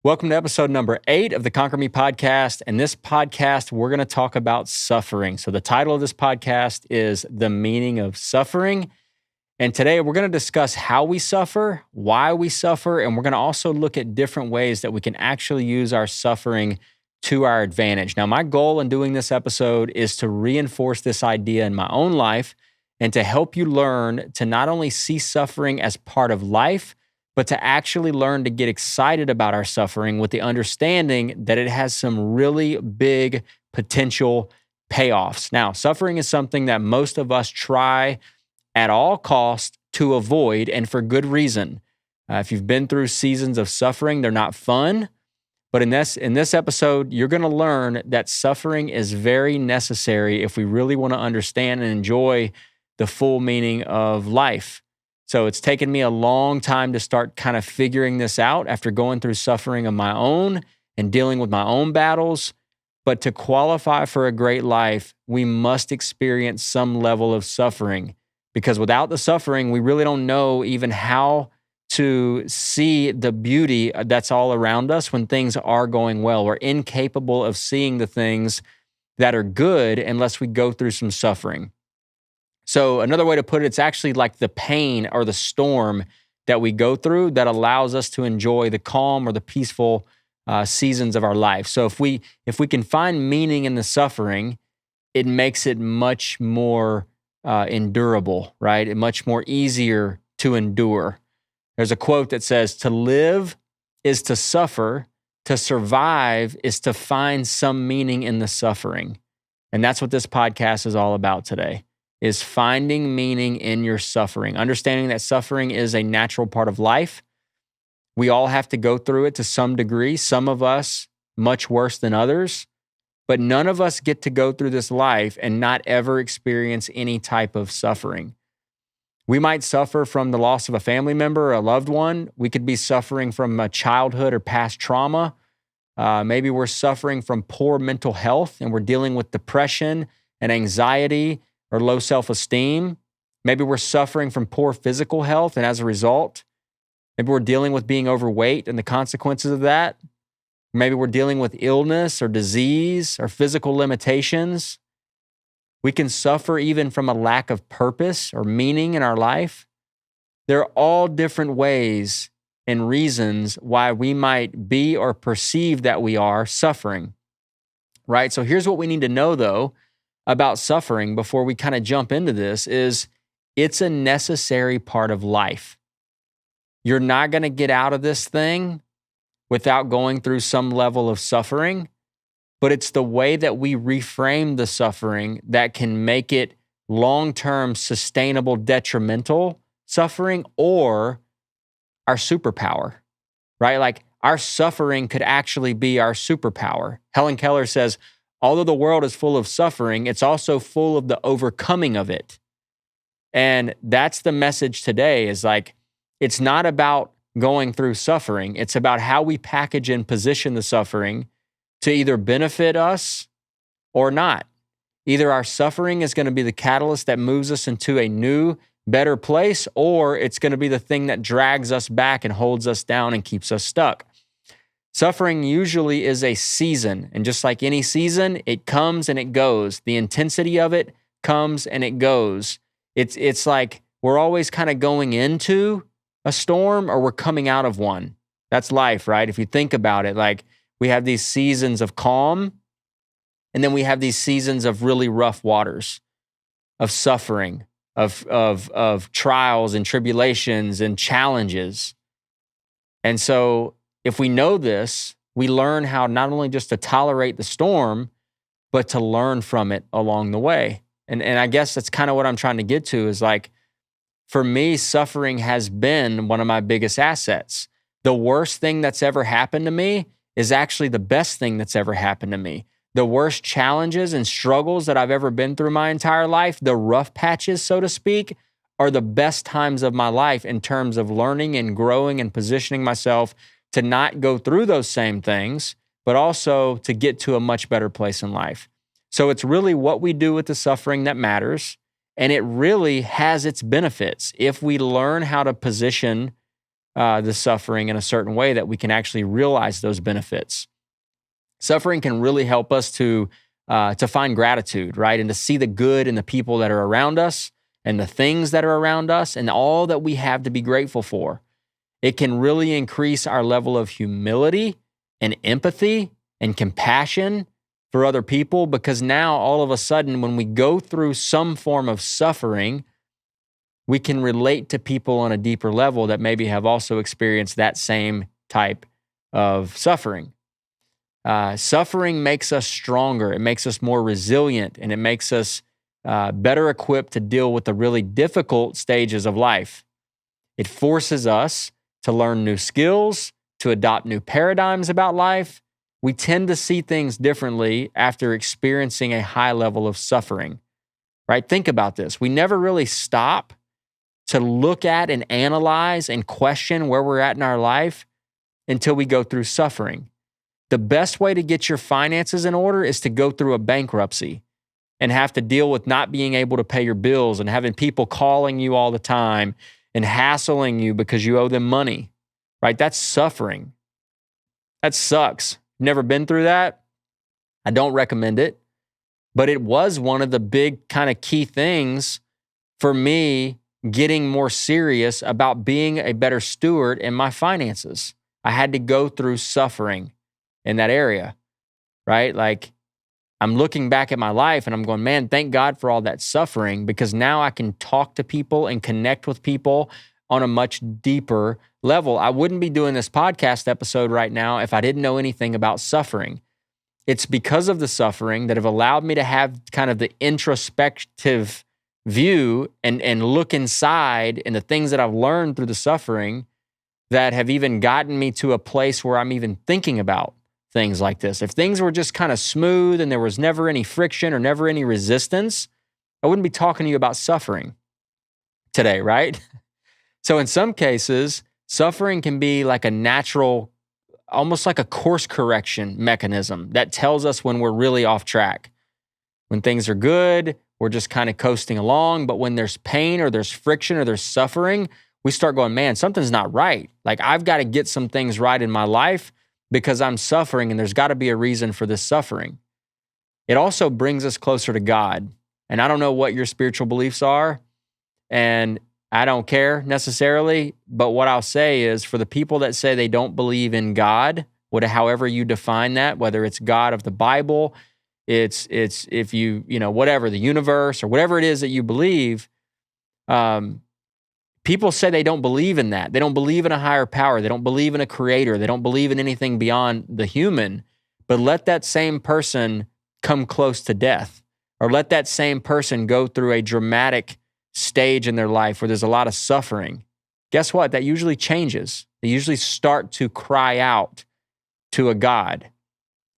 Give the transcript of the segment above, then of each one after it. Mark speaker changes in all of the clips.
Speaker 1: Welcome to episode number 8 of the ConquerMe podcast. And this podcast, we're going to talk about suffering. So the title of this podcast is The Meaning of Suffering. And today we're going to discuss how we suffer, why we suffer, and we're going to also look at different ways that we can actually use our suffering to our advantage. Now, my goal in doing this episode is to reinforce this idea in my own life and to help you learn to not only see suffering as part of life, but to actually learn to get excited about our suffering with the understanding that it has some really big potential payoffs. Now, suffering is something that most of us try at all costs to avoid, and for good reason. If you've been through seasons of suffering, they're not fun. But in this episode, you're going to learn that suffering is very necessary if we really want to understand and enjoy the full meaning of life. So it's taken me a long time to start kind of figuring this out after going through suffering of my own and dealing with my own battles. But to qualify for a great life, we must experience some level of suffering, because without the suffering, we really don't know even how to see the beauty that's all around us when things are going well. We're incapable of seeing the things that are good unless we go through some suffering. So another way to put it, it's actually like the pain or the storm that we go through that allows us to enjoy the calm or the peaceful seasons of our life. So if we can find meaning in the suffering, it makes it much more endurable, right? And much more easier to endure. There's a quote that says, "To live is to suffer, to survive is to find some meaning in the suffering." And that's what this podcast is all about today. Is finding meaning in your suffering, understanding that suffering is a natural part of life. We all have to go through it to some degree, some of us much worse than others, but none of us get to go through this life and not ever experience any type of suffering. We might suffer from the loss of a family member or a loved one. We could be suffering from a childhood or past trauma. Maybe we're suffering from poor mental health and we're dealing with depression and anxiety or low self-esteem. Maybe we're suffering from poor physical health, and as a result, maybe we're dealing with being overweight and the consequences of that. Maybe we're dealing with illness or disease or physical limitations. We can suffer even from a lack of purpose or meaning in our life. There are all different ways and reasons why we might be or perceive that we are suffering, right? So here's what we need to know, though, about suffering before we kind of jump into this is it's a necessary part of life. You're not going to get out of this thing without going through some level of suffering, but it's the way that we reframe the suffering that can make it long-term, sustainable, detrimental suffering or our superpower, right? Like our suffering could actually be our superpower. Helen Keller says, although the world is full of suffering, it's also full of the overcoming of it. And that's the message today is like, it's not about going through suffering. It's about how we package and position the suffering to either benefit us or not. Either our suffering is going to be the catalyst that moves us into a new, better place, or it's going to be the thing that drags us back and holds us down and keeps us stuck. Suffering usually is a season, and just like any season, it comes and it goes. The intensity of it comes and it goes. It's like we're always kind of going into a storm or we're coming out of one. That's life, right? If you think about it, like we have these seasons of calm, and then we have these seasons of really rough waters, of suffering, of trials and tribulations and challenges. And so if we know this, we learn how not only just to tolerate the storm, but to learn from it along the way. And I guess that's kind of what I'm trying to get to is like, for me, suffering has been one of my biggest assets. The worst thing that's ever happened to me is actually the best thing that's ever happened to me. The worst challenges and struggles that I've ever been through my entire life, the rough patches, so to speak, are the best times of my life in terms of learning and growing and positioning myself to not go through those same things, but also to get to a much better place in life. So it's really what we do with the suffering that matters, and it really has its benefits if we learn how to position the suffering in a certain way that we can actually realize those benefits. Suffering can really help us to find gratitude, right? And to see the good in the people that are around us and the things that are around us and all that we have to be grateful for. It can really increase our level of humility and empathy and compassion for other people, because now all of a sudden when we go through some form of suffering, we can relate to people on a deeper level that maybe have also experienced that same type of suffering. Suffering makes us stronger. It makes us more resilient, and it makes us better equipped to deal with the really difficult stages of life. It forces us to learn new skills, to adopt new paradigms about life. We tend to see things differently after experiencing a high level of suffering, right? Think about this. We never really stop to look at and analyze and question where we're at in our life until we go through suffering. The best way to get your finances in order is to go through a bankruptcy and have to deal with not being able to pay your bills and having people calling you all the time and hassling you because you owe them money, right? That's suffering. That sucks. Never been through that? I don't recommend it, but it was one of the big kind of key things for me getting more serious about being a better steward in my finances. I had to go through suffering in that area, right? Like, I'm looking back at my life and I'm going, man, thank God for all that suffering, because now I can talk to people and connect with people on a much deeper level. I wouldn't be doing this podcast episode right now if I didn't know anything about suffering. It's because of the suffering that have allowed me to have kind of the introspective view and look inside, and the things that I've learned through the suffering that have even gotten me to a place where I'm even thinking about things like this. If things were just kind of smooth and there was never any friction or never any resistance, I wouldn't be talking to you about suffering today, right? So in some cases, suffering can be like a natural, almost like a course correction mechanism that tells us when we're really off track. When things are good, we're just kind of coasting along. But when there's pain or there's friction or there's suffering, we start going, man, something's not right. Like, I've got to get some things right in my life because I'm suffering, and there's got to be a reason for this suffering. It also brings us closer to God. And I don't know what your spiritual beliefs are, and I don't care necessarily, but what I'll say is, for the people that say they don't believe in God, however you define that, whether it's God of the Bible, it's if you whatever, the universe, or whatever it is that you believe, people say they don't believe in that. They don't believe in a higher power. They don't believe in a creator. They don't believe in anything beyond the human. But let that same person come close to death, or let that same person go through a dramatic stage in their life where there's a lot of suffering. Guess what? That usually changes. They usually start to cry out to a God.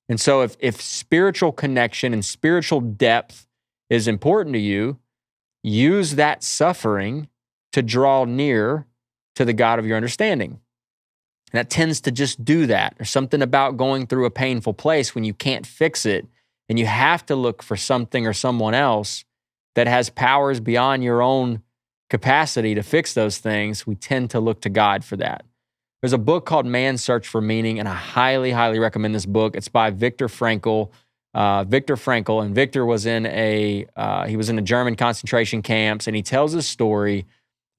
Speaker 1: And so if spiritual connection and spiritual depth is important to you, use that suffering to draw near to the God of your understanding. And that tends to just do that. There's something about going through a painful place when you can't fix it, and you have to look for something or someone else that has powers beyond your own capacity to fix those things. We tend to look to God for that. There's a book called Man's Search for Meaning, and I highly, highly recommend this book. It's by Viktor Frankl. And Viktor was in a German concentration camps, and he tells a story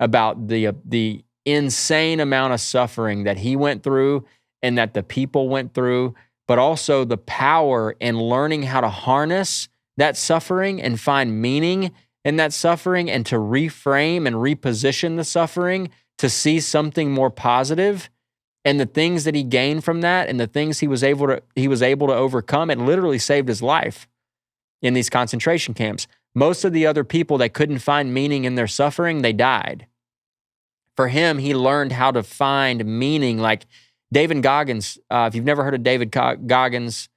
Speaker 1: about the insane amount of suffering that he went through and that the people went through, but also the power in learning how to harness that suffering and find meaning in that suffering, and to reframe and reposition the suffering to see something more positive. And the things that he gained from that, and the things he was able to overcome, it literally saved his life in these concentration camps. Most of the other people that couldn't find meaning in their suffering, they died. For him, he learned how to find meaning. Like David Goggins, if you've never heard of David Goggins,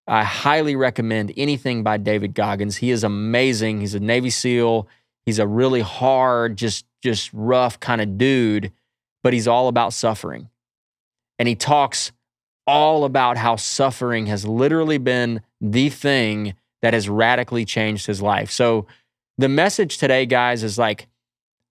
Speaker 1: I highly recommend anything by David Goggins. He is amazing. He's a Navy SEAL. He's a really hard, just rough kind of dude, but he's all about suffering. And he talks all about how suffering has literally been the thing that has radically changed his life. So the message today, guys, is like,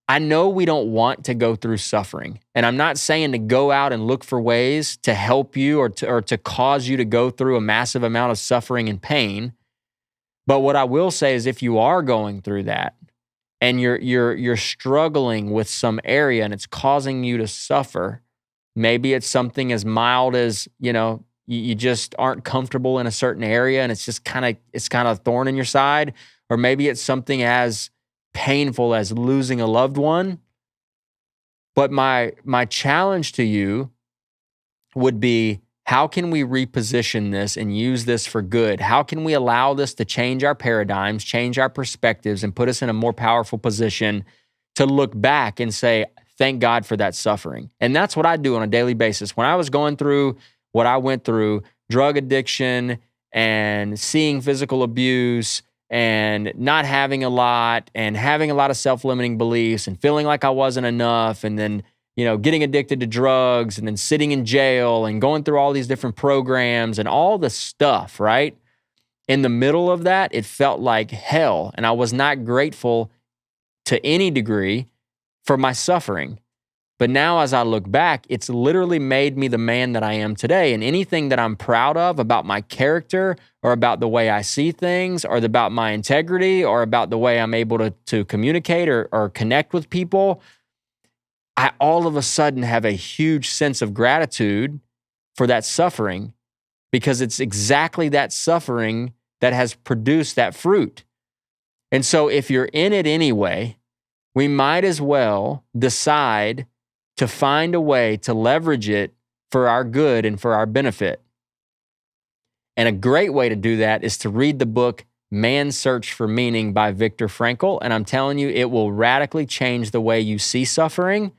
Speaker 1: I know we don't want to go through suffering. And I'm not saying to go out and look for ways to help you or to cause you to go through a massive amount of suffering and pain. But what I will say is if you are going through that and you're struggling with some area and it's causing you to suffer, maybe it's something as mild as, you just aren't comfortable in a certain area and it's kind of a thorn in your side, or maybe it's something as painful as losing a loved one. But my challenge to you would be, how can we reposition this and use this for good? How can we allow this to change our paradigms, change our perspectives, and put us in a more powerful position to look back and say, thank God for that suffering? And that's what I do on a daily basis. When I was going through what I went through, drug addiction and seeing physical abuse and not having a lot and having a lot of self-limiting beliefs and feeling like I wasn't enough, and then getting addicted to drugs and then sitting in jail and going through all these different programs and all the stuff, right? In the middle of that, it felt like hell. And I was not grateful to any degree for my suffering. But now as I look back, it's literally made me the man that I am today. And anything that I'm proud of about my character or about the way I see things or about my integrity or about the way I'm able to communicate or connect with people, I all of a sudden have a huge sense of gratitude for that suffering, because it's exactly that suffering that has produced that fruit. And so if you're in it anyway, we might as well decide to find a way to leverage it for our good and for our benefit. And a great way to do that is to read the book Man's Search for Meaning by Viktor Frankl. And I'm telling you, it will radically change the way you see suffering.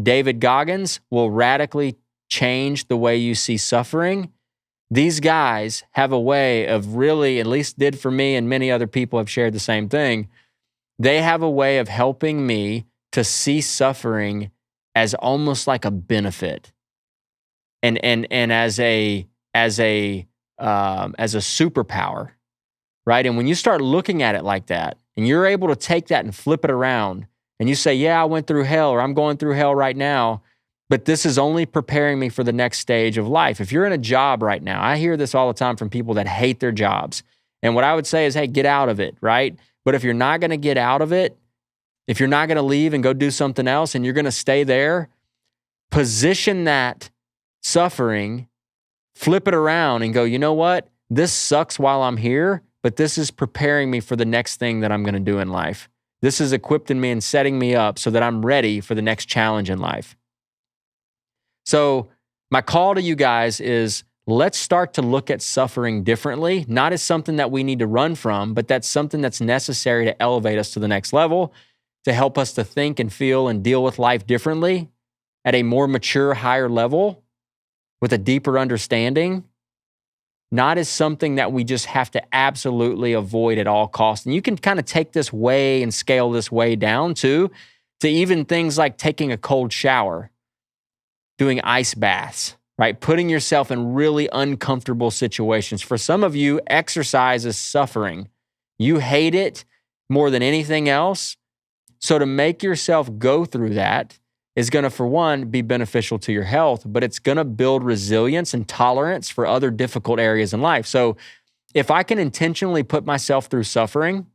Speaker 1: David Goggins will radically change the way you see suffering. These guys have a way of really, at least did for me, and many other people have shared the same thing. They have a way of helping me to see suffering as almost like a benefit, and as a superpower, right? And when you start looking at it like that, and you're able to take that and flip it around, and you say, yeah, I went through hell, or I'm going through hell right now, but this is only preparing me for the next stage of life. If you're in a job right now, I hear this all the time from people that hate their jobs. And what I would say is, hey, get out of it, right? But if you're not going to get out of it, if you're not going to leave and go do something else and you're going to stay there, position that suffering, flip it around and go, you know what? This sucks while I'm here, but this is preparing me for the next thing that I'm going to do in life. This is equipping me and setting me up so that I'm ready for the next challenge in life. So my call to you guys is, let's start to look at suffering differently, not as something that we need to run from, but that's something that's necessary to elevate us to the next level, to help us to think and feel and deal with life differently at a more mature, higher level with a deeper understanding, not as something that we just have to absolutely avoid at all costs. And you can kind of take this way and scale this way down to even things like taking a cold shower, doing ice baths, right? Putting yourself in really uncomfortable situations. For some of you, exercise is suffering. You hate it more than anything else. So to make yourself go through that is going to, for one, be beneficial to your health, but it's going to build resilience and tolerance for other difficult areas in life. So if I can intentionally put myself through suffering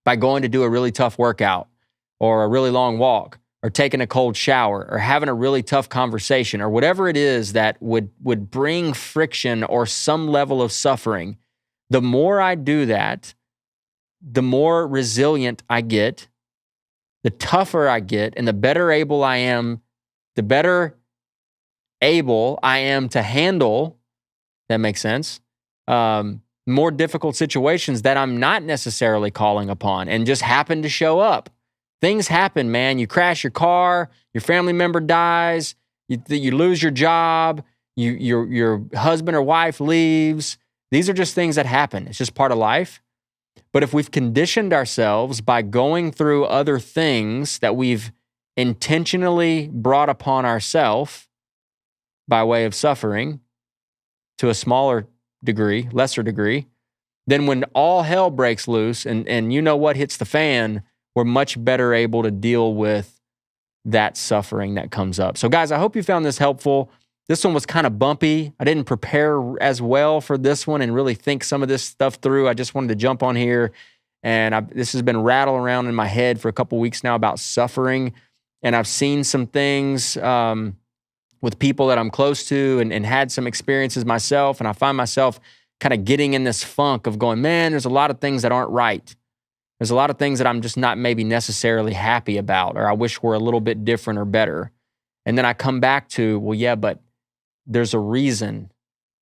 Speaker 1: by going to do a really tough workout or a really long walk or taking a cold shower or having a really tough conversation or whatever it is that would bring friction or some level of suffering, the more I do that, the more resilient I get, the tougher I get, and the better able I am to handle, that makes sense, more difficult situations that I'm not necessarily calling upon and just happen to show up. Things happen, man. You crash your car, your family member dies, you lose your job, your husband or wife leaves. These are just things that happen. It's just part of life. But if we've conditioned ourselves by going through other things that we've intentionally brought upon ourselves by way of suffering to a smaller degree, lesser degree, then when all hell breaks loose and you know what hits the fan, we're much better able to deal with that suffering that comes up. So guys, I hope you found this helpful. This one was kind of bumpy. I didn't prepare as well for this one and really think some of this stuff through. I just wanted to jump on here. And this has been rattling around in my head for a couple weeks now about suffering. And I've seen some things with people that I'm close to and had some experiences myself. And I find myself kind of getting in this funk of going, man, there's a lot of things that aren't right. There's a lot of things that I'm just not maybe necessarily happy about, or I wish were a little bit different or better. And then I come back to, well, yeah, but there's a reason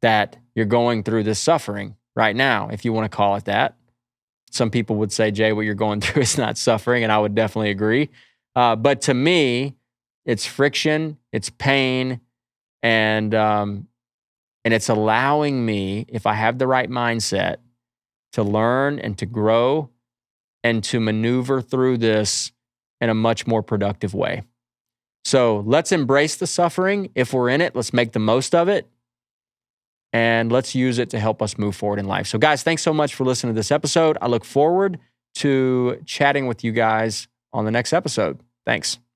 Speaker 1: that you're going through this suffering right now, if you want to call it that. Some people would say, Jay, what you're going through is not suffering, and I would definitely agree. But to me, it's friction, it's pain, and it's allowing me, if I have the right mindset, to learn and to grow and to maneuver through this in a much more productive way. So let's embrace the suffering. If we're in it, let's make the most of it. And let's use it to help us move forward in life. So guys, thanks so much for listening to this episode. I look forward to chatting with you guys on the next episode. Thanks.